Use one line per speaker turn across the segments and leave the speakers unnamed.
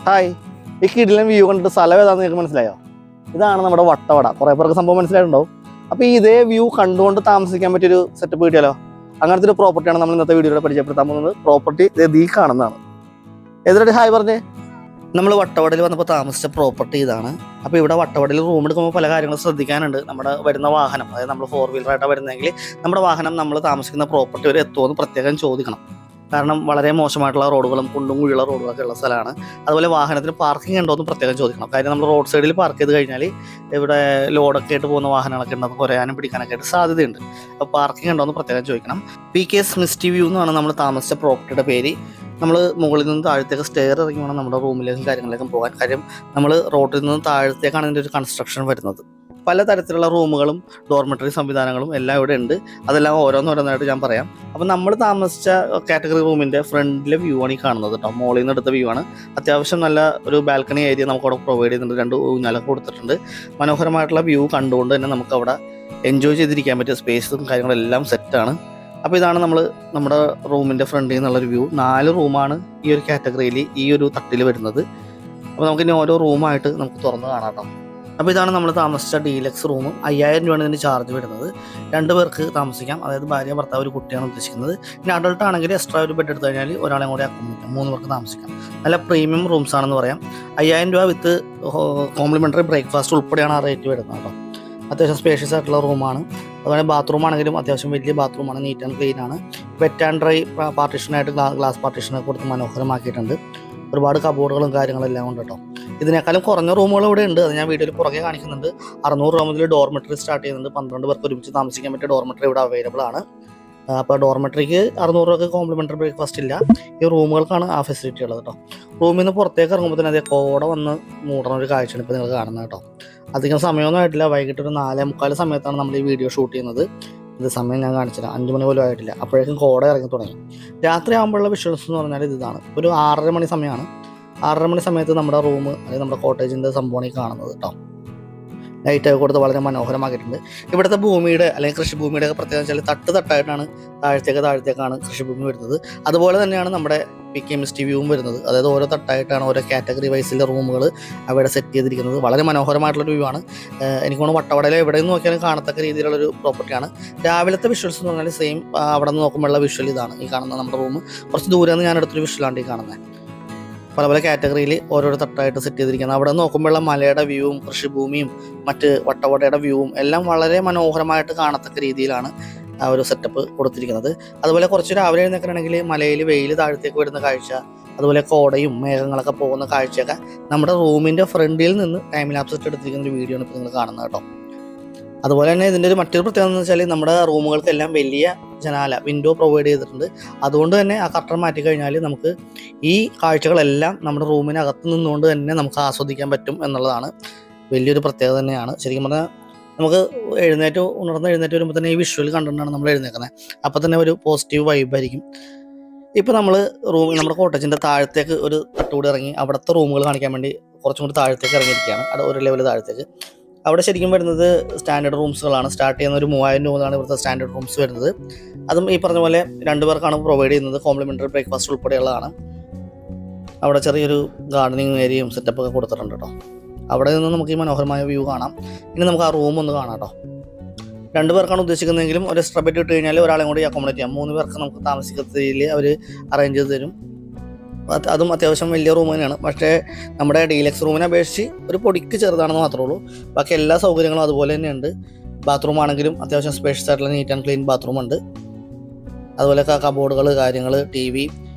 Hi, ഈ കിടിലൻ view കണ്ടിട്ട് സ്ഥലം ഏതാണെന്ന് നിങ്ങൾക്ക് മനസ്സിലായോ? ഇതാണ് നമ്മുടെ വട്ടവട. കുറേ പേർക്ക് സംഭവം മനസ്സിലായിട്ടുണ്ടാവും. അപ്പോൾ ഈ ഇതേ വ്യൂ കണ്ടുകൊണ്ട് താമസിക്കാൻ പറ്റിയൊരു സെറ്റപ്പ് കിട്ടിയാലോ? അങ്ങനത്തെ ഒരു പ്രോപ്പർട്ടിയാണ് നമ്മൾ ഇന്നത്തെ വീഡിയോയിൽ പരിചയപ്പെടുത്താൻ പോകുന്നത്. പ്രോപ്പർട്ടി ഈ കാണുന്നതാണ്. എതിരടി ഹായ് പറഞ്ഞേ. നമ്മൾ വട്ടവടയിൽ വന്നപ്പോൾ താമസിച്ച പ്രോപ്പർട്ടി ഇതാണ്. അപ്പോൾ ഇവിടെ വട്ടവടയിൽ റൂം എടുക്കുമ്പോൾ പല കാര്യങ്ങളും ശ്രദ്ധിക്കാനുണ്ട്. നമ്മുടെ വരുന്ന വാഹനം, അതായത് നമ്മൾ 4 വീലറായിട്ടാണ് വരുന്നതെങ്കിൽ നമ്മുടെ വാഹനം നമ്മൾ താമസിക്കുന്ന പ്രോപ്പർട്ടി വരെ എത്തുമെന്ന് പ്രത്യേകം ചോദിക്കണം. കാരണം വളരെ മോശമായിട്ടുള്ള റോഡുകളും കുണ്ടും കുഴിയുള്ള റോഡുകളൊക്കെ ഉള്ള സ്ഥലമാണ്. അതുപോലെ വാഹനത്തിന് പാർക്കിംഗ് ഉണ്ടോ എന്ന് പ്രത്യേകം ചോദിക്കണം. കാര്യം നമ്മൾ റോഡ് സൈഡിൽ പാർക്ക് ചെയ്ത് കഴിഞ്ഞാൽ ഇവിടെ ലോഡൊക്കെ ആയിട്ട് പോകുന്ന വാഹനങ്ങളൊക്കെ ഉണ്ടെന്ന് കുറയാനും പിടിക്കാനൊക്കെ ആയിട്ട് സാധ്യതയുണ്ട്. അപ്പോൾ പാർക്കിംഗ് ഉണ്ടോ എന്ന് പ്രത്യേകം ചോദിക്കണം. PKS മിസ്റ്റി വ്യൂ എന്നാണ് നമ്മൾ താമസിച്ച പ്രോപ്പർട്ടിയുടെ പേര്. നമ്മൾ മുകളിൽ നിന്ന് താഴത്തേക്ക് സ്റ്റെയർ ഇറങ്ങി വേണം നമ്മുടെ റൂമിലേക്കും കാര്യങ്ങളിലേക്കും പോകാൻ. കാര്യം നമ്മൾ റോഡിൽ നിന്ന് താഴത്തേക്കാണ് ഇതിൻ്റെ ഒരു കൺസ്ട്രക്ഷൻ വരുന്നത്. പലതരത്തിലുള്ള റൂമുകളും ഡോർമെറ്ററി സംവിധാനങ്ങളും എല്ലാം ഇവിടെ ഉണ്ട്. അതെല്ലാം ഓരോന്നോരോന്നായിട്ട് ഞാൻ പറയാം. അപ്പം നമ്മൾ താമസിച്ച കാറ്റഗറി റൂമിൻ്റെ ഫ്രണ്ടിലെ വ്യൂ ആണ് ഈ കാണുന്നത് കേട്ടോ. മോളിൽ നിന്ന് എടുത്ത വ്യൂ ആണ്. അത്യാവശ്യം നല്ല ഒരു ബാൽക്കണി ഏരിയ നമുക്കവിടെ പ്രൊവൈഡ് ചെയ്യുന്നുണ്ട്. 2 ഊഞ്ഞാലൊക്കെ കൊടുത്തിട്ടുണ്ട്. മനോഹരമായിട്ടുള്ള വ്യൂ കണ്ടുകൊണ്ട് തന്നെ നമുക്കവിടെ എൻജോയ് ചെയ്തിരിക്കാൻ പറ്റിയ സ്പേസും കാര്യങ്ങളെല്ലാം സെറ്റാണ്. അപ്പോൾ ഇതാണ് നമ്മുടെ റൂമിൻ്റെ ഫ്രണ്ടിൽ നിന്നുള്ളൊരു വ്യൂ. 4 റൂമാണ് ഈ ഒരു കാറ്റഗറിയിൽ ഈ ഒരു തട്ടിൽ വരുന്നത്. അപ്പോൾ നമുക്കിനി ഓരോ റൂമായിട്ട് നമുക്ക് തുറന്ന് കാണാം കേട്ടോ. അപ്പോൾ ഇതാണ് നമ്മൾ താമസിച്ച ഡീലക്സ് റൂം. 5000 രൂപയാണ് ഇതിന് ചാർജ് വരുന്നത്. 2 പേർക്ക് താമസിക്കാം. അതായത് ഭാര്യ ഭർത്താവ് ഒരു കുട്ടിയാണ് ഉദ്ദേശിക്കുന്നത്. പിന്നെ അഡൾട്ട് ആണെങ്കിൽ എക്സ്ട്രാ ഒരു ബെഡ് എടുത്തു കഴിഞ്ഞാൽ ഒരാളെയും കൂടി അക്കോമഡേറ്റ് 3 പേർക്ക് താമസിക്കാം. നല്ല പ്രീമിയം റൂംസ് ആണെന്ന് പറയാം. 5000 രൂപ വിത്ത് കോംപ്ലിമെൻ്ററി ബ്രേക്ക്ഫാസ്റ്റ് ഉൾപ്പെടെയാണ് ആ റേറ്റ് വരുന്നത് കേട്ടോ. അത്യാവശ്യം സ്പേഷ്യസ് ആയിട്ടുള്ള റൂമാണ്. അതുപോലെ ബാത്റൂം ആണെങ്കിലും അത്യാവശ്യം വലിയ ബാത്റൂമാണ്. നീറ്റ് ആൻഡ് ക്ലീൻ ആണ്. വെറ്റ് ആൻഡ് ഡ്രൈ പാർട്ടീഷനായിട്ട് ഗ്ലാസ് പാർട്ടീഷനൊക്കെ കൊടുത്ത് മനോഹരമാക്കിയിട്ടുണ്ട്. ഒരുപാട് കബോർഡുകളും കാര്യങ്ങളെല്ലാം ഉണ്ട് കേട്ടോ. ഇതിനേക്കാളും കുറഞ്ഞ റൂമുകൾ ഇവിടെ ഉണ്ട്. അത് ഞാൻ വീഡിയോയിൽ പുറകെ കാണിക്കുന്നുണ്ട്. 600 രൂപ മുതൽ ഡോർമെറ്ററി സ്റ്റാർട്ട് ചെയ്യുന്നുണ്ട്. 12 പേർക്ക് ഒരുമിച്ച് താമസിക്കാൻ പറ്റിയ ഡോർമെറ്ററി ഇവിടെ അവൈലബിൾ ആണ്. അപ്പോൾ ഡോർമെറ്ററിക്ക് 600 രൂപയ്ക്ക് കോംപ്ലിമെൻ്ററി ബ്രേക്ക്ഫാസ്റ്റ് ഇല്ല. ഈ റൂമുകൾക്കാണ് ആ ഫെസിലിറ്റി ഉള്ളത് കേട്ടോ. റൂമിൽ നിന്ന് പുറത്തേക്ക് ഇറങ്ങുമ്പോൾ തന്നെ അതേ കോട വന്ന് മൂടണ ഒരു കാഴ്ചയാണ് ഇപ്പോൾ നിങ്ങൾ കാണുന്നത് കേട്ടോ. അധികം സമയമൊന്നും ആയിട്ടില്ല. വൈകിട്ട് ഒരു 4:45 സമയത്താണ് നമ്മൾ ഈ വീഡിയോ ഷൂട്ട് ചെയ്യുന്നത്. ഇത് സമയം ഞാൻ കാണിച്ചില്ല. 5 മണി പോലും ആയിട്ടില്ല. അപ്പോഴേക്കും കോട ഇറങ്ങി തുടങ്ങി. രാത്രി ആകുമ്പോഴുള്ള വിഷ്വൽസ് എന്ന് പറഞ്ഞാൽ ഇതാണ്. ഒരു 6:30 മണി സമയമാണ്. 6:30 മണി സമയത്ത് നമ്മുടെ റൂം, അല്ലെങ്കിൽ നമ്മുടെ കോട്ടേജിൻ്റെ സംഭവമാണ് ഈ കാണുന്നത് കേട്ടോ. ലൈറ്റൊക്കെ കൊടുത്ത് വളരെ മനോഹരമാക്കിയിട്ടുണ്ട്. ഇവിടുത്തെ ഭൂമിയുടെ അല്ലെങ്കിൽ കൃഷിഭൂമിയുടെ ഒക്കെ പ്രത്യേകത വെച്ചാൽ തട്ടായിട്ടാണ് താഴത്തേക്കാണ് കൃഷിഭൂമി വരുന്നത്. അതുപോലെ തന്നെയാണ് നമ്മുടെ PK മിസ്റ്റി വ്യൂവും വരുന്നത്. അതായത് ഓരോ തട്ടായിട്ടാണ് ഓരോ കാറ്റഗറി വൈസിലെ റൂമുകൾ അവിടെ സെറ്റ് ചെയ്തിരിക്കുന്നത്. വളരെ മനോഹരമായിട്ടുള്ളൊരു വ്യൂ ആണ്. എനിക്ക് തോന്നുന്നു വട്ടവടയിൽ എവിടെ നിന്ന് നോക്കിയാലും കാണത്തക്ക രീതിയിലുള്ളൊരു പ്രോപ്പർട്ടിയാണ്. രാവിലത്തെ വിഷ്വൽസ് എന്ന് പറഞ്ഞാൽ സെയിം അവിടെ നിന്ന് നോക്കുമ്പോഴുള്ള വിഷ്വൽ ഇതാണ് ഈ കാണുന്ന നമ്മുടെ റൂം. കുറച്ച് ദൂരെ നിന്ന് ഞാൻ എടുത്തൊരു വിഷ്വലാണ് ഈ കാണുന്നത്. പല കാറ്റഗറിയിൽ ഓരോരോ തട്ടായിട്ട് സെറ്റ് ചെയ്തിരിക്കുന്നത്. അവിടെ നോക്കുമ്പോഴുള്ള മലയുടെ വ്യൂവും കൃഷിഭൂമിയും മറ്റ് വട്ടവടയുടെ വ്യൂവും എല്ലാം വളരെ മനോഹരമായിട്ട് കാണത്തക്ക രീതിയിലാണ് ആ ഒരു സെറ്റപ്പ് കൊടുത്തിരിക്കുന്നത്. അതുപോലെ കുറച്ച് രാവിലെ എഴുന്നേക്കണമെങ്കിൽ മലയിൽ വെയിൽ താഴത്തേക്ക് വരുന്ന കാഴ്ച, അതുപോലെ കോടയും മേഘങ്ങളൊക്കെ പോകുന്ന കാഴ്ചയൊക്കെ നമ്മുടെ റൂമിൻ്റെ ഫ്രണ്ടിൽ നിന്ന് ടൈം ലാപ്സ് ഇട്ട് എടുത്തിരിക്കുന്ന ഒരു വീഡിയോ ആണ് ഇപ്പോൾ നിങ്ങൾ കാണുന്നത് കേട്ടോ. അതുപോലെ തന്നെ ഇതിൻ്റെ ഒരു മറ്റൊരു പ്രത്യേകത എന്ന് വെച്ചാൽ നമ്മുടെ റൂമുകൾക്കെല്ലാം വലിയ വിൻഡോ പ്രൊവൈഡ് ചെയ്തിട്ടുണ്ട്. അതുകൊണ്ട് തന്നെ ആ കർട്ടൻ മാറ്റി കഴിഞ്ഞാൽ നമുക്ക് ഈ കാഴ്ചകളെല്ലാം നമ്മുടെ റൂമിനകത്ത് നിന്നുകൊണ്ട് തന്നെ നമുക്ക് ആസ്വദിക്കാൻ പറ്റും എന്നുള്ളതാണ് വലിയൊരു പ്രത്യേകത തന്നെയാണ്. ശരിക്കും പറഞ്ഞാൽ നമുക്ക് ഉണർന്ന് എഴുന്നേറ്റ് വരുമ്പോൾ തന്നെ ഈ വിഷ്വൽ കണ്ടിട്ടാണ് നമ്മൾ എഴുന്നേക്കുന്നത്. അപ്പോൾ തന്നെ ഒരു പോസിറ്റീവ് വൈബായിരിക്കും. ഇപ്പോൾ നമ്മൾ നമ്മുടെ കോട്ടേജിൻ്റെ താഴത്തേക്ക് ഒരു തട്ടുകൂടി ഇറങ്ങി അവിടുത്തെ റൂമുകൾ കാണിക്കാൻ വേണ്ടി കുറച്ചും കൂടി താഴത്തേക്ക് ഇറങ്ങിയിരിക്കുകയാണ്. അവിടെ ഒരു ലെവൽ താഴത്തേക്ക്. അവിടെ ശരിക്കും വരുന്നത് സ്റ്റാൻഡേർഡ് റൂംസുകളാണ്. സ്റ്റാർട്ട് ചെയ്യുന്ന ഒരു 3000 രൂപയാണ് ഇവിടുത്തെ സ്റ്റാൻഡേർഡ് റൂംസ് വരുന്നത്. അതും ഈ പറഞ്ഞ പോലെ 2 പേർക്കാണ് പ്രൊവൈഡ് ചെയ്യുന്നത്. കോംപ്ലിമെൻ്ററി ബ്രേക്ക്ഫാസ്റ്റ് ഉൾപ്പെടെയുള്ളതാണ്. അവിടെ ചെറിയൊരു ഗാർഡനിങ് ഏരിയയും സെറ്റപ്പൊക്കെ കൊടുത്തിട്ടുണ്ട് കേട്ടോ. അവിടെ നിന്ന് നമുക്ക് ഈ മനോഹരമായ വ്യൂ കാണാം. ഇനി നമുക്ക് ആ റൂം ഒന്ന് കാണാം കേട്ടോ. 2 പേർക്കാണ് ഉദ്ദേശിക്കുന്നതെങ്കിലും ഒരു എക്സ്ട്രാ ബെഡ് ഇട്ട് കഴിഞ്ഞാൽ ഒരാളെയും കൂടി അക്കോമഡേറ്റ് ചെയ്യാം. 3 പേർക്ക് നമുക്ക് താമസിക്കുന്നതിൽ അവർ അറേഞ്ച് ചെയ്ത് തരും. അതും അത്യാവശ്യം വലിയ റൂം തന്നെയാണ്. പക്ഷേ നമ്മുടെ ഡീലക്സ് റൂമിനെ അപേക്ഷിച്ച് ഒരു പൊടിക്ക് ചെറുതാണെന്ന് മാത്രമേ ഉള്ളൂ. ബാക്കി എല്ലാ സൗകര്യങ്ങളും അതുപോലെ തന്നെയുണ്ട്. ബാത്റൂം ആണെങ്കിലും അത്യാവശ്യം സ്പേഷ്യസ് ആയിട്ടുള്ള നീറ്റ് ആൻഡ് ക്ലീൻ ബാത്റൂം ഉണ്ട്. അതുപോലെ കബോർഡുകൾ, കാര്യങ്ങൾ, TV,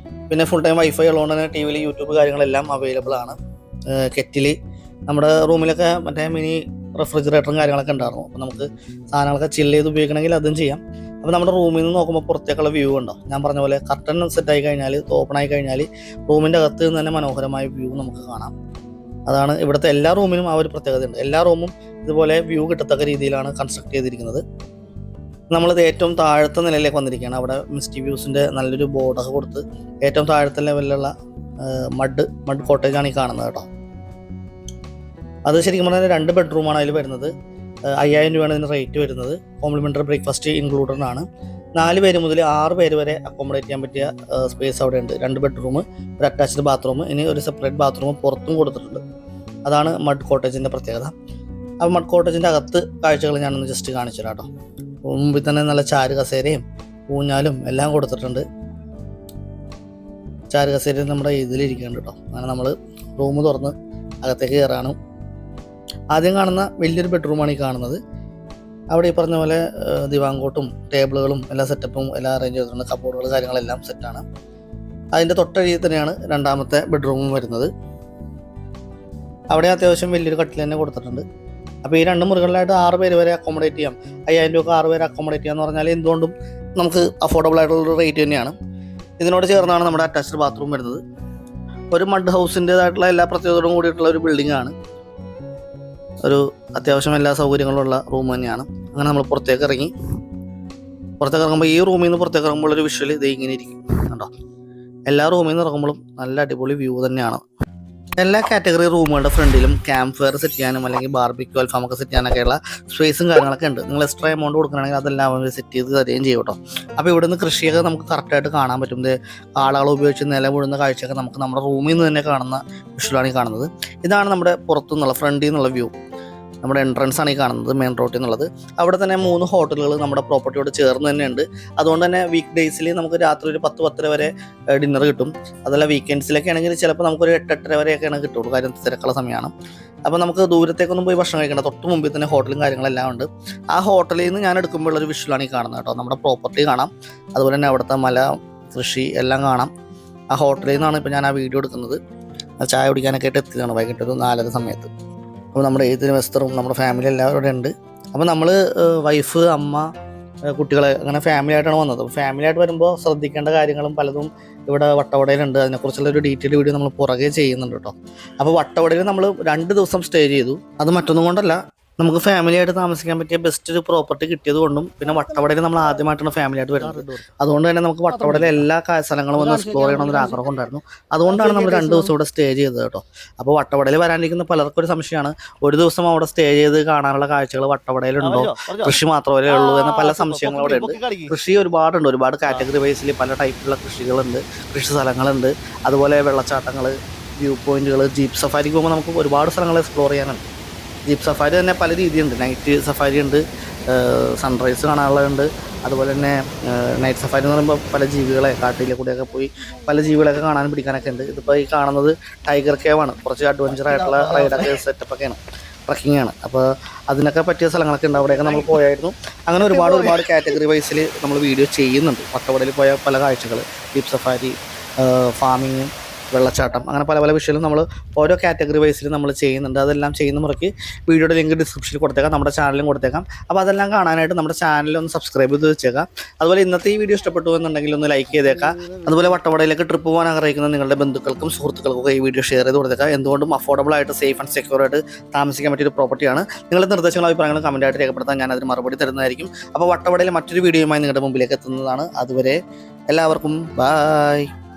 പിന്നെ ഫുൾ ടൈം വൈഫൈ ഉള്ളതുകൊണ്ട് തന്നെ TV യൂട്യൂബ് കാര്യങ്ങളെല്ലാം അവൈലബിൾ ആണ്. കെറ്റിൽ, നമ്മുടെ റൂമിലൊക്കെ മറ്റേ മിനി റെഫ്രിജറേറ്ററും കാര്യങ്ങളൊക്കെ ഉണ്ടായിരുന്നു. അപ്പോൾ നമുക്ക് സാധനങ്ങളൊക്കെ ചില്ല് ചെയ്ത് ഉപയോഗിക്കണമെങ്കിൽ അതും ചെയ്യാം. അപ്പോൾ നമ്മുടെ റൂമിൽ നിന്ന് നോക്കുമ്പോൾ പുറത്തേക്കുള്ള വ്യൂ ഉണ്ടോ. ഞാൻ പറഞ്ഞ പോലെ കർട്ടൻ സെറ്റായി കഴിഞ്ഞാൽ, ഓപ്പൺ ആയി കഴിഞ്ഞാൽ റൂമിൻ്റെ അകത്ത് നിന്ന് തന്നെ മനോഹരമായ വ്യൂ നമുക്ക് കാണാം. അതാണ് ഇവിടുത്തെ എല്ലാ റൂമിനും ആ ഒരു പ്രത്യേകതയുണ്ട്. എല്ലാ റൂമും ഇതുപോലെ വ്യൂ കിട്ടത്തക്ക രീതിയിലാണ് കൺസ്ട്രക്ട് ചെയ്തിരിക്കുന്നത്. നമ്മളിത് ഏറ്റവും താഴത്തെ നിലയിലേക്ക് വന്നിരിക്കുകയാണ്. അവിടെ മിസ്റ്റി വ്യൂസിൻ്റെ നല്ലൊരു ബോർഡൊക്കെ കൊടുത്ത് ഏറ്റവും താഴത്തെ ലെവലിലുള്ള മഡ് കോട്ടേജാണ് ഈ കാണുന്നത് കേട്ടോ. അത് ശരിക്കും പറഞ്ഞാൽ 2 ബെഡ്റൂമാണ് അതിൽ വരുന്നത്. 5000 രൂപയാണ് ഇതിന് റേറ്റ് വരുന്നത്. കോംപ്ലിമെൻ്ററി ബ്രേക്ക്ഫാസ്റ്റ് ഇൻക്ലൂഡഡ് ആണ്. 4 പേര് മുതൽ 6 പേര് വരെ അക്കോമഡേറ്റ് ചെയ്യാൻ പറ്റിയ സ്പേസ് അവിടെ ഉണ്ട്. 2 ബെഡ്റൂം, ഒരു അറ്റാച്ച്ഡ് ബാത്റൂം, ഇനി ഒരു സെപ്പറേറ്റ് ബാത്റൂം പുറത്തും കൊടുത്തിട്ടുണ്ട്. അതാണ് മഡ് കോട്ടേജിൻ്റെ പ്രത്യേകത. അപ്പോൾ മഡ് കോട്ടേജിൻ്റെ അകത്ത് കാഴ്ചകൾ ഞാനൊന്ന് ജസ്റ്റ് കാണിച്ചു തരാം കേട്ടോ. മുമ്പിൽ തന്നെ നല്ല ചാരു കസേരയും ഊഞ്ഞാലും എല്ലാം കൊടുത്തിട്ടുണ്ട്. ചാരു കസേര നമ്മുടെ ഇതിലിരിക്കുന്നുണ്ട് കേട്ടോ. അങ്ങനെ നമ്മൾ റൂം തുറന്ന് അകത്തേക്ക് കയറാണ്. ആദ്യം കാണുന്ന വലിയൊരു ബെഡ്റൂമാണ് ഈ കാണുന്നത്. അവിടെ ഈ പറഞ്ഞ പോലെ ദിവാങ്കോട്ടും ടേബിളുകളും എല്ലാ സെറ്റപ്പും എല്ലാം അറേഞ്ച് ചെയ്തിട്ടുണ്ട്. കബോർഡുകൾ കാര്യങ്ങളെല്ലാം സെറ്റാണ്. അതിൻ്റെ തൊട്ടരികിൽ തന്നെയാണ് രണ്ടാമത്തെ ബെഡ്റൂമും വരുന്നത്. അവിടെ അത്യാവശ്യം വലിയൊരു കട്ടിൽ തന്നെ കൊടുത്തിട്ടുണ്ട്. അപ്പോൾ ഈ 2 മുറികളിലായിട്ട് 6 പേര് വരെ അക്കോമഡേറ്റ് ചെയ്യാം. 5000 രൂപ 6 പേര് അക്കോമഡേറ്റ് ചെയ്യാന്ന് പറഞ്ഞാൽ എന്തുകൊണ്ടും നമുക്ക് അഫോർഡബിൾ ആയിട്ടുള്ളൊരു റേറ്റ് തന്നെയാണ്. ഇതിനോട് ചേർന്നാണ് നമ്മുടെ അറ്റാച്ച്ഡ് ബാത്റൂം വരുന്നത്. ഒരു മഡ് ഹൗസിൻ്റെതായിട്ടുള്ള എല്ലാ പ്രത്യേകതയോടും കൂടിയിട്ടുള്ള ഒരു ബിൽഡിംഗ് ആണ്. ഒരു അത്യാവശ്യം എല്ലാ സൗകര്യങ്ങളുള്ള റൂം തന്നെയാണ്. അങ്ങനെ നമ്മൾ പുറത്തേക്ക് ഇറങ്ങുമ്പോൾ ഈ റൂമിൽ നിന്ന് പുറത്തേക്ക് ഇറങ്ങുമ്പോൾ ഒരു വിഷ്വൽ ഇത് ഇങ്ങനെ ഇരിക്കും കണ്ടോ. എല്ലാ റൂമിൽ നിന്ന് ഇറങ്ങുമ്പോഴും നല്ല അടിപൊളി വ്യൂ തന്നെയാണ്. എല്ലാ കാറ്റഗറി റൂമുകളുടെ ഫ്രണ്ടിലും ക്യാമ്പ് ഫയർ സെറ്റ് ചെയ്യാനും അല്ലെങ്കിൽ ബാർബിക്യൂ അൽഫാമൊക്കെ സെറ്റ് ചെയ്യാനൊക്കെയുള്ള സ്പേസും കാര്യങ്ങളൊക്കെ ഉണ്ട്. നിങ്ങൾ എക്സ്ട്രാ എമൗണ്ട് കൊടുക്കുകയാണെങ്കിൽ അതെല്ലാം അവർ സെറ്റ് ചെയ്ത് തരുകയും ചെയ്യും കേട്ടോ. അപ്പോൾ ഇവിടുന്ന് കൃഷിയൊക്കെ നമുക്ക് കറക്റ്റായിട്ട് കാണാൻ പറ്റും. ആളുകൾ ഉപയോഗിച്ച് നിലവിടുന്ന കാഴ്ചയൊക്കെ നമുക്ക് നമ്മുടെ റൂമിൽ നിന്ന് തന്നെ കാണുന്ന വിഷ്വലാണ് ഈ കാണുന്നത്. ഇതാണ് നമ്മുടെ പുറത്തുനിന്നുള്ള ഫ്രണ്ടിൽ നിന്നുള്ള വ്യൂ. നമ്മുടെ എൻട്രൻസ് ആണ് ഈ കാണുന്നത്, മെയിൻ റോഡിൽ നിന്നുള്ളത്. അവിടെ തന്നെ 3 ഹോട്ടലുകൾ നമ്മുടെ പ്രോപ്പർട്ടിയോട് ചേർന്ന് തന്നെ ഉണ്ട്. അതുകൊണ്ട് തന്നെ വീക്ക് ഡേയ്സിൽ നമുക്ക് രാത്രി ഒരു 10-10 വരെ ഡിന്നർ കിട്ടും. അതല്ല വീക്കെൻഡ്സിലൊക്കെ ആണെങ്കിൽ ചിലപ്പോൾ നമുക്കൊരു 8-8 വരെയൊക്കെയാണ് കിട്ടുള്ളൂ. കാര്യം തിരക്കുള്ള സമയമാണ്. അപ്പോൾ നമുക്ക് ദൂരത്തേക്കൊന്നും പോയി ഭക്ഷണം കഴിക്കേണ്ട, തൊട്ട് മുമ്പിൽ തന്നെ ഹോട്ടലും കാര്യങ്ങളെല്ലാം ഉണ്ട്. ആ ഹോട്ടലിൽ നിന്ന് ഞാൻ എടുക്കുമ്പോഴുള്ളൊരു വിഷ്വലാണ് ഈ കാണുന്നത് കേട്ടോ. നമ്മുടെ പ്രോപ്പർട്ടി കാണാം, അതുപോലെ തന്നെ അവിടുത്തെ മല, കൃഷി എല്ലാം കാണാം. ആ ഹോട്ടലിൽ നിന്നാണ് ഇപ്പോൾ ഞാൻ ആ വീഡിയോ എടുക്കുന്നത്. ചായ കുടിക്കാനൊക്കെ ആയിട്ട് എത്തിയതാണ് വൈകിട്ട് ഒരു 4 സമയത്ത്. അപ്പോൾ നമ്മുടെ ഏതിന് വെസ്റ്ററും നമ്മുടെ ഫാമിലി എല്ലാവരും ഇവിടെ ഉണ്ട്. അപ്പോൾ നമ്മൾ വൈഫ്, അമ്മ, കുട്ടികളെ അങ്ങനെ ഫാമിലി ആയിട്ടാണ് വന്നത്. അപ്പോൾ ഫാമിലി ആയിട്ട് വരുമ്പോൾ ശ്രദ്ധിക്കേണ്ട കാര്യങ്ങളും പലതും ഇവിടെ വട്ടവടയിലുണ്ട്. അതിനെക്കുറിച്ചുള്ള ഒരു ഡീറ്റെയിൽ വീഡിയോ നമ്മൾ പുറകെ ചെയ്യുന്നുണ്ട് കേട്ടോ. അപ്പോൾ വട്ടവടയിൽ നമ്മൾ 2 ദിവസം സ്റ്റേ ചെയ്തു. അത് മറ്റൊന്നും കൊണ്ടല്ല, നമുക്ക് ഫാമിലി ആയിട്ട് താമസിക്കാൻ പറ്റിയ ബെസ്റ്റ് ഒരു പ്രോപ്പർട്ടി കിട്ടിയത് കൊണ്ടും പിന്നെ വട്ടവടയിൽ നമ്മൾ ആദ്യമായിട്ടാണ് ഫാമിലി ആയിട്ട് വരുന്നത്. അതുകൊണ്ട് തന്നെ നമുക്ക് വട്ടവടയിലെ എല്ലാ സ്ഥലങ്ങളും ഒന്ന് എക്സ്പ്ലോർ ചെയ്യണമെന്നൊരു ആഗ്രഹം ഉണ്ടായിരുന്നു. അതുകൊണ്ടാണ് നമ്മൾ 2 ദിവസം ഇവിടെ സ്റ്റേ ചെയ്തത് കേട്ടോ. അപ്പോൾ വട്ടവടയിൽ വരാനിരിക്കുന്ന പലർക്കും ഒരു സംശയമാണ്, ഒരു ദിവസം അവിടെ സ്റ്റേ ചെയ്ത് കാണാനുള്ള കാഴ്ചകൾ വട്ടവടയിലുണ്ടോ, കൃഷി മാത്രമേ ഉള്ളൂ എന്ന പല സംശയങ്ങളും അവിടെ ഉണ്ട്. കൃഷി ഒരുപാടുണ്ട്, ഒരുപാട് കാറ്റഗറി വൈസിൽ പല ടൈപ്പിലുള്ള കൃഷികളുണ്ട്, കൃഷി സ്ഥലങ്ങളുണ്ട്. അതുപോലെ വെള്ളച്ചാട്ടങ്ങൾ, വ്യൂ പോയിന്റുകൾ, ജീപ്പ് സഫാരിക്ക് പോകുമ്പോൾ നമുക്ക് ഒരുപാട് സ്ഥലങ്ങൾ എക്സ്പ്ലോർ ചെയ്യാനുണ്ട്. ജീപ്പ് സഫാരി തന്നെ പല രീതിയുണ്ട്. നൈറ്റ് സഫാരി ഉണ്ട്, സൺറൈസ് കാണാനുള്ളതുണ്ട്. അതുപോലെ തന്നെ നൈറ്റ് സഫാരി എന്ന് പറയുമ്പോൾ പല ജീവികളെ കാട്ടിലെ കൂടെയൊക്കെ പോയി പല ജീവികളെയൊക്കെ കാണാനും പിടിക്കാനൊക്കെ ഉണ്ട്. ഇതിപ്പോൾ ഈ കാണുന്നത് ടൈഗർ കേവാണ്. കുറച്ച് അഡ്വഞ്ചർ ആയിട്ടുള്ള റൈഡൊക്കെ സെറ്റപ്പൊക്കെയാണ്, ട്രക്കിംഗ് ആണ്. അപ്പോൾ അതിനൊക്കെ പറ്റിയ സ്ഥലങ്ങളൊക്കെ ഉണ്ട്. അവിടെയൊക്കെ നമ്മൾ പോയായിരുന്നു. അങ്ങനെ ഒരുപാട് കാറ്റഗറി വൈസിൽ നമ്മൾ വീഡിയോ ചെയ്യുന്നുണ്ട്. വട്ടവടയിൽ പോയ പല കാഴ്ചകൾ, ജീപ്പ് സഫാരി, ഫാമിങ്, വെള്ളച്ചാട്ടം, അങ്ങനെ പല വിഷയങ്ങളും നമ്മൾ ഓരോ കാറ്റഗറി വൈസിൽ നമ്മൾ ചെയ്യുന്നുണ്ട്. അതെല്ലാം ചെയ്യുന്ന മുറയ്ക്ക് വീഡിയോയുടെ ലിങ്ക് ഡിസ്ക്രിപ്ഷനിൽ കൊടുത്തേക്കാം, നമ്മുടെ ചാനലും കൊടുത്തേക്കാം. അപ്പോൾ അതെല്ലാം കാണാനായിട്ട് നമ്മുടെ ചാനലൊന്ന് സബ്സ്ക്രൈബ് ചെയ്ത് വെച്ചേക്കാം. അതുപോലെ ഇന്നത്തെ ഈ വീഡിയോ ഇഷ്ടപ്പെട്ടു എന്നുണ്ടെങ്കിൽ ഒന്ന് ലൈക്ക് ചെയ്തേക്കാം. അതുപോലെ വട്ടവടയിലേക്ക് ട്രിപ്പ് പോകാൻ ആഗ്രഹിക്കുന്ന നിങ്ങളുടെ ബന്ധുക്കൾക്കും സുഹൃത്തുക്കൾക്കും ഈ വീഡിയോ ഷെയർ ചെയ്ത് കൊടുത്തേക്കാം. എന്തുകൊണ്ടും അഫോർഡബിൾ ആയിട്ട് സേഫ് ആൻഡ് സെക്യൂർ ആയിട്ട് താമസിക്കാൻ പറ്റിയൊരു പ്രോപ്പർട്ടിയാണ്. നിങ്ങളുടെ നിർദ്ദേശങ്ങളും അഭിപ്രായങ്ങളും കമൻറ്റായിട്ട് രേഖപ്പെടുത്താൻ ഞാൻ അതിന് മറുപടി തരുന്നതായിരിക്കും. അപ്പോൾ വട്ടവടയിൽ മറ്റൊരു വീഡിയോയുമായി നിങ്ങളുടെ മുമ്പിലേക്ക് എത്തുന്നതാണ്. അതുവരെ എല്ലാവർക്കും ബൈ.